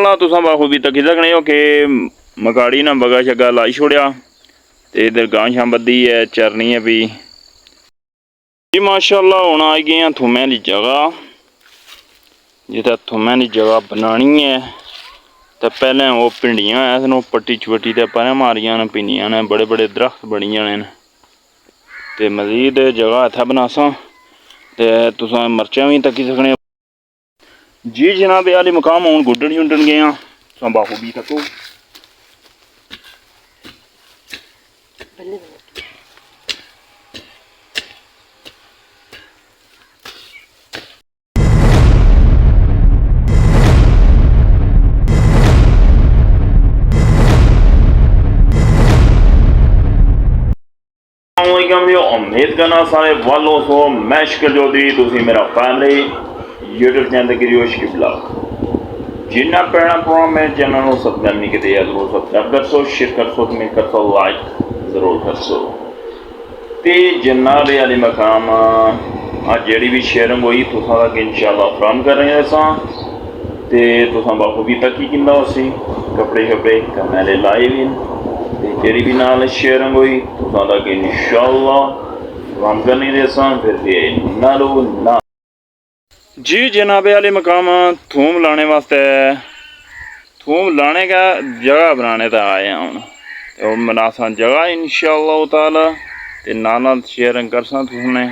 माशाअल्लाह तुसां बाखूबी तकी सकने हो कि मकाड़ी ना बगा शगा लाई छोड़िया ते इधर गां शां बद्धी है चरनी है भी जी। माशाअल्लाह हुण आई गए हैं थुम्में दी जगह जित्थे थुम्में दी जगह बनानी है। तो पहले वो भिंडियां ऐ वो पट्टी चपट्टी ते परें मारियां न, भिंडियां ने बड़े बड़े दरख्त बनी जाने न ते मजीद जगह इत्थै बनासां ते तुसां मर्चां भी तक्की सकने हो जी। जनाब आली मकाम हूँ गुड्डन शुड्डन गए हैं तुसां बाखूबी तक्को। उम्मीद करना सारे वालों सो मैं शिकर चौधरी तुसी मेरा फैमिली यूट्यूब चैनल की रियोश की ब्लॉग जिन्ना पैना प्रोग्राम है चैनल को सब्सक्राइब नहीं किया जरूर सब्सक्राइब कर सो, शेयर कर सो, कमेंट कर सो, लाइक जरूर कर सो। ते जिन्ना भी आली मकाम आज जेड़ी भी शेयरिंग हुई तुसां तक इंशाल्लाह फराहम कर रहे हैं ते तुसां बाखूबी तकी किंदा उसी कपड़े शपड़े कमैले लाए भी जेड़ी भी नाल शेयरिंग हुई तुसां तक इंशाल्लाह फराहम करनी देसां फिर ये नालो ना जी। जनाबे वाले मकाम थूम लाने वास्ते थूम लाने का जगह बनाने तक आए हैं हूँ तो बनासा जगह इंशाअल्लाह ताला ते नाल शेयरिंग करसा तुसने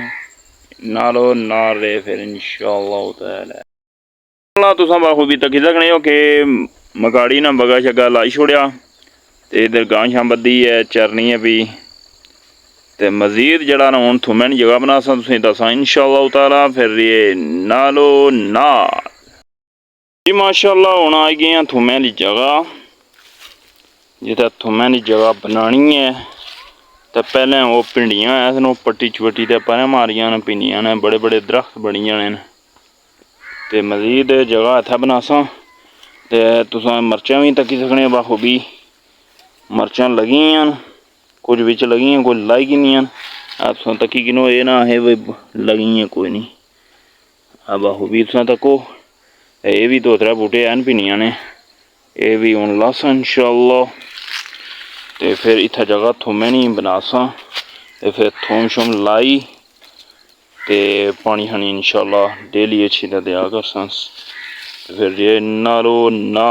नालो नाल रे फिर इंशाअल्लाह ताला तुसां बाखूबी तकी सकने हो कि मकाड़ी ना बगा शगा लाई छोड़िया ते इधर गां शां बद्धी है चरनी है भी ते मजीद जड़ा ना हूँ थुम्में दी जगह बनासा तुसें दसां इंशाअल्लाह ताला फिर ये नालो नाल जी। माशाअल्लाह हुण आई गए हैं थुम्में दी जगह जित्थे थुम्में दी जगह बनानी है। तो पहले वो भिंडियां ऐ वो पट्टी चपट्टी ते परें मारियां न, भिंडियां ने बड़े बड़े दरख्त बनी जाने न ते मजीद जगह इत्थै बनासां ते तुसां मर्चां भी तक्की सकने बाखूबी मर्चां लगियां न कुछ बिच लगियां कोई लाई गिनियां तुसां तक्की गिनो ये ना है लगियां कोई नहीं अब बाखूबी तुसां तक्को ये भी दो त्रै बूटे हैं भिंडियां ने ये भी हूँ लासां इंशाअल्लाह ते फिर इत्थै जगह थुम्में दी बनासां ते फिर थूम शुम लाई ते पानी शानी इंशाअल्लाह डेली अच्छी तरह दिया करसां फिर ये नालो ना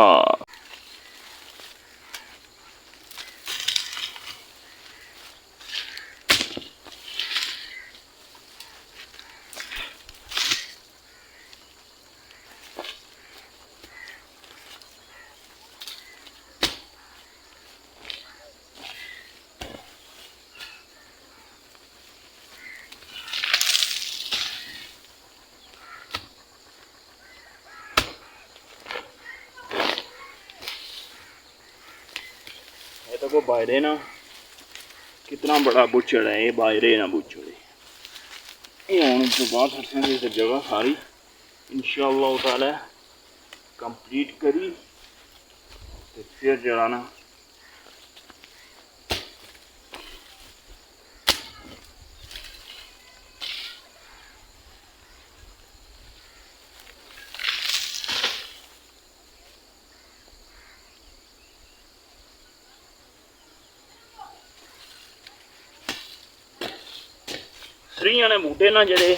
को बाहरे ना कितना बड़ा बुचड़ है ये बाहरे ना बुचड़ ये आने तो बाद हटने जगह सारी इंशाअल्लाह ताला कंप्लीट करी तो फिर जरा ना सरियां ने बूटे ना जेडे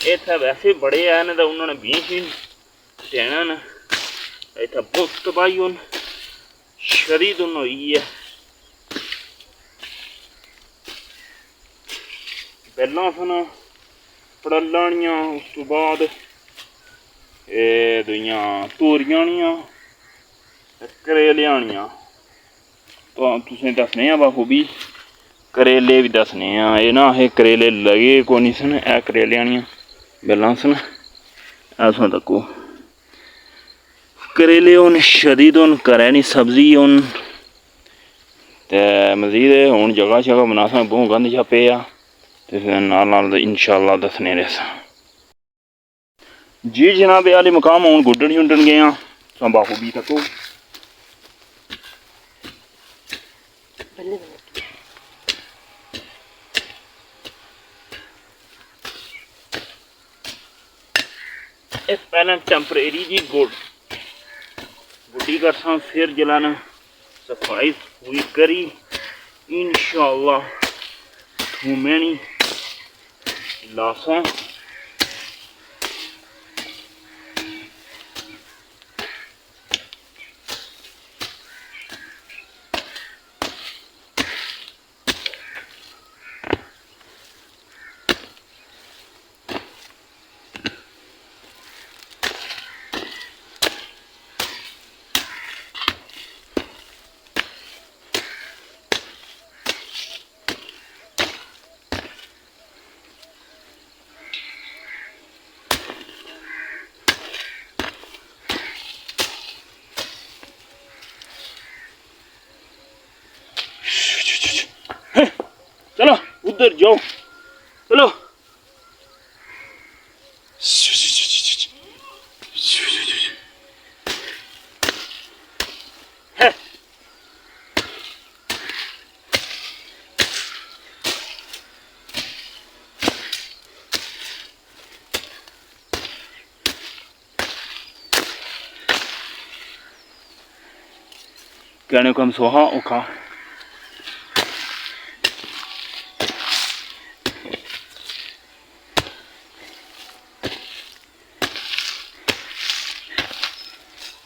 इत्थे वैसे बड़े आए न तो उन्होंने बीज ही देना न इत्थे बहुत तबाही हूँ शरीद हुई है बेलां सन पड़लानियां उस तो बाद दुइयां तोरियां आनियां करेले आनियां तो तुसें दसने आ बाखूबी करेले भी दसने ये ना असें करेले लगे को नहीं सन ए करेले आनियां बेलां सन ऐसा तक्को करेले हूँ शदीद हूँ घरै नी सब्जी हूँ ते मजीद हूँ जगह शगह बनासा बहुत गंद छा पे ते फिर नाल इंशाअल्लाह दसने रेसा जी। जनाब आली मकाम हूँ गुड्डन शुड्डन गए हैं तुसां बाखूबी तक्को पहले टैंपरेरी जी गुड्डन रोटी करसा फिर जलाना सफाई हुई करी इंशाअल्लाह थूमैनी लासा चलो उधर जाओ चलो कहने को हम सोहा औखा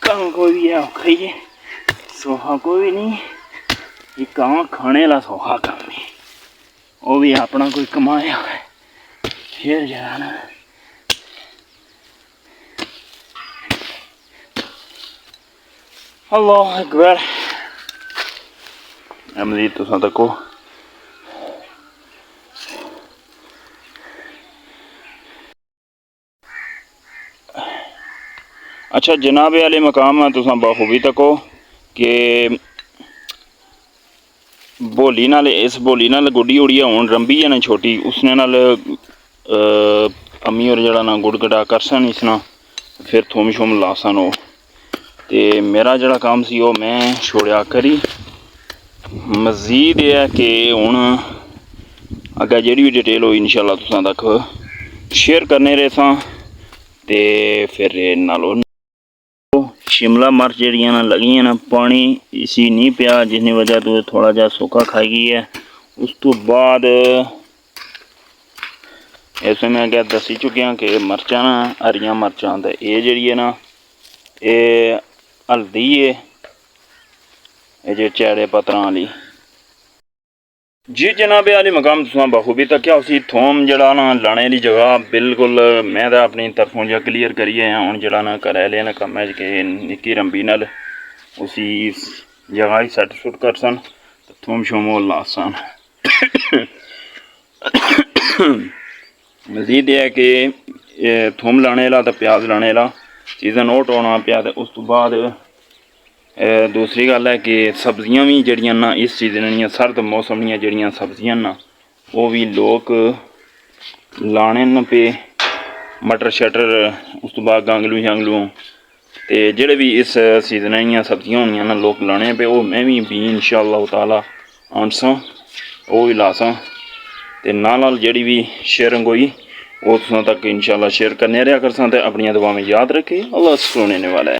कहाँ कोई भी है खाइए सोहा कोई भी नहीं ये कहाँ खाने ला सोहा काम है वो भी अपना कोई कमाया है फिर जाना अल्लाह अकबर मजीद तुसां तको अच्छा जनाब वाले मकाम है तुसां बखूबी तको कि बोली नाल इस बोली नाल गुड्डी उड़ी हूँ रंबी है ना छोटी उसने नाल अम्मी और जड़ा ना गुड़ गड़ा करसन इसना फिर थोम शुम लासन वो ते मेरा जड़ा काम सी वो मैं छोड़िया करी मजीद है कि हूँ अगर जी भी डिटेल हो इंशाल्लाह तुसां तक शेयर करने रहे ते फिर नालों शिमला मिर्च जड़ियाँ ना लगियां ना पानी इसी नहीं पिया जिसकी वजह तो थोड़ा जा सूखा खाई गई है उस तो बाद इसमें मैं क्या दसी चुकिया कि मर्चां ना हरियां मर्चां तो ये जी है ना ये हल्दी है ये जो चैड़े पत्तरां वाली जी जनाबे वाली मकाम तुसां बखूबी तक्या उसी थोम जड़ा ना लाने की जगह बिल्कुल मैं तो अपनी तरफों जो क्लीयर करिए हूँ जड़ा ना करे ना कम के निक्की रंबी नाल उसी जगह ही सैट सुट कर सन तो थोम शुम ला सन मजीद यह है कि थोम लाने ला तो प्याज लाने ला सीजन ओट होना पिया तो उस तो बाद दूसरी गल है कि सब्जियां भी जड़ियां ना इस सीजन दियां सर्द मौसम दियां जड़ियां सब्जियां ना वो भी लोग लाने न पे मटर शटर उस तो बाद गांगलू शांगलू ते जेह्ड़े भी इस सीजन दियां सब्जियां होनियां ना लोग लाने पे वो मैं भी इंशाअल्लाह ताला आनसां वो भी लासां ते नाल जेह्ड़ी भी शेयरिंग होई वो तुसां तक इंशाअल्लाह शेयर करने रहा करसां ते अपनियां दुआवां याद रखे अल्लाह सुनने वाला है।